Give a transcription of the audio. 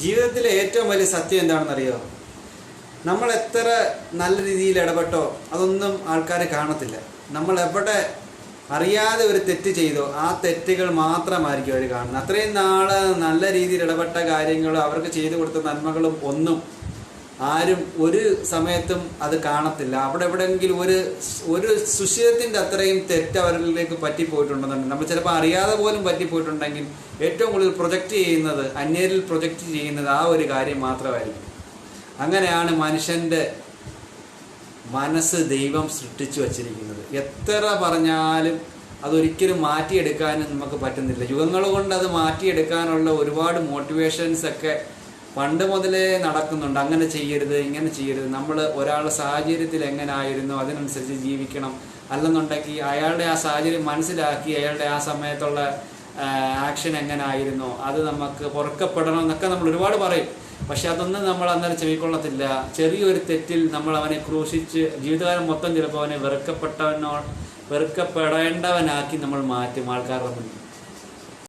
ജീവിതത്തിലെ ഏറ്റവും വലിയ സത്യം എന്താണെന്നറിയോ? നമ്മൾ എത്ര നല്ല രീതിയിൽ ഇടപെട്ടോ അതൊന്നും ആൾക്കാർ കാണത്തില്ല. നമ്മൾ എവിടെ അറിയാതെ ഒരു തെറ്റ് ചെയ്തോ ആ തെറ്റുകൾ മാത്രമായിരിക്കും അവർ കാണുന്നത്. അത്രയും നാൾ നല്ല രീതിയിൽ ഇടപെട്ട കാര്യങ്ങളും അവർക്ക് ചെയ്തു കൊടുത്ത നന്മകളും ഒന്നും ആരും ഒരു സമയത്തും അത് കാണത്തില്ല. അവിടെ എവിടെയെങ്കിലും ഒരു സുശീലത്തിൻ്റെ അത്രയും തെറ്റ് അവരിലേക്ക് പറ്റിപ്പോയിട്ടുണ്ടെന്നുണ്ടെങ്കിൽ, നമ്മൾ ചിലപ്പോൾ അറിയാതെ പോലും പറ്റിപ്പോയിട്ടുണ്ടെങ്കിൽ ഏറ്റവും കൂടുതൽ പ്രൊജക്റ്റ് ചെയ്യുന്നത്, അന്യരിൽ പ്രൊജക്റ്റ് ചെയ്യുന്നത് ആ ഒരു കാര്യം മാത്രമായിരിക്കും. അങ്ങനെയാണ് മനുഷ്യൻ്റെ മനസ്സ് ദൈവം സൃഷ്ടിച്ചു വച്ചിരിക്കുന്നത്. എത്ര പറഞ്ഞാലും അതൊരിക്കലും മാറ്റിയെടുക്കാനും നമുക്ക് പറ്റുന്നില്ല. യുഗങ്ങൾ കൊണ്ട് അത് മാറ്റിയെടുക്കാനുള്ള ഒരുപാട് മോട്ടിവേഷൻസ് ഒക്കെ പണ്ട് മുതലേ നടക്കുന്നുണ്ട്. അങ്ങനെ ചെയ്യരുത്, ഇങ്ങനെ ചെയ്യരുത്, നമ്മൾ ഒരാളുടെ സാഹചര്യത്തിൽ എങ്ങനെ ആയിരുന്നു അതിനനുസരിച്ച് ജീവിക്കണം, അല്ലെന്നുണ്ടെങ്കിൽ അയാളുടെ ആ സാഹചര്യം മനസ്സിലാക്കി അയാളുടെ ആ സമയത്തുള്ള ആക്ഷൻ എങ്ങനെ ആയിരുന്നു അത് നമുക്ക് പൊറുക്കപ്പെടണം എന്നൊക്കെ നമ്മൾ ഒരുപാട് പറയും. പക്ഷെ അതൊന്നും നമ്മൾ അന്നേരം ചെവിക്കൊള്ളത്തില്ല. ചെറിയൊരു തെറ്റിൽ നമ്മൾ അവനെ ക്രൂശിച്ച് ജീവിതകാലം മൊത്തം ചിലപ്പോൾ അവനെ വെറുക്കപ്പെടേണ്ടവനാക്കി നമ്മൾ മാറ്റും ആൾക്കാരുടെ മുന്നിൽ.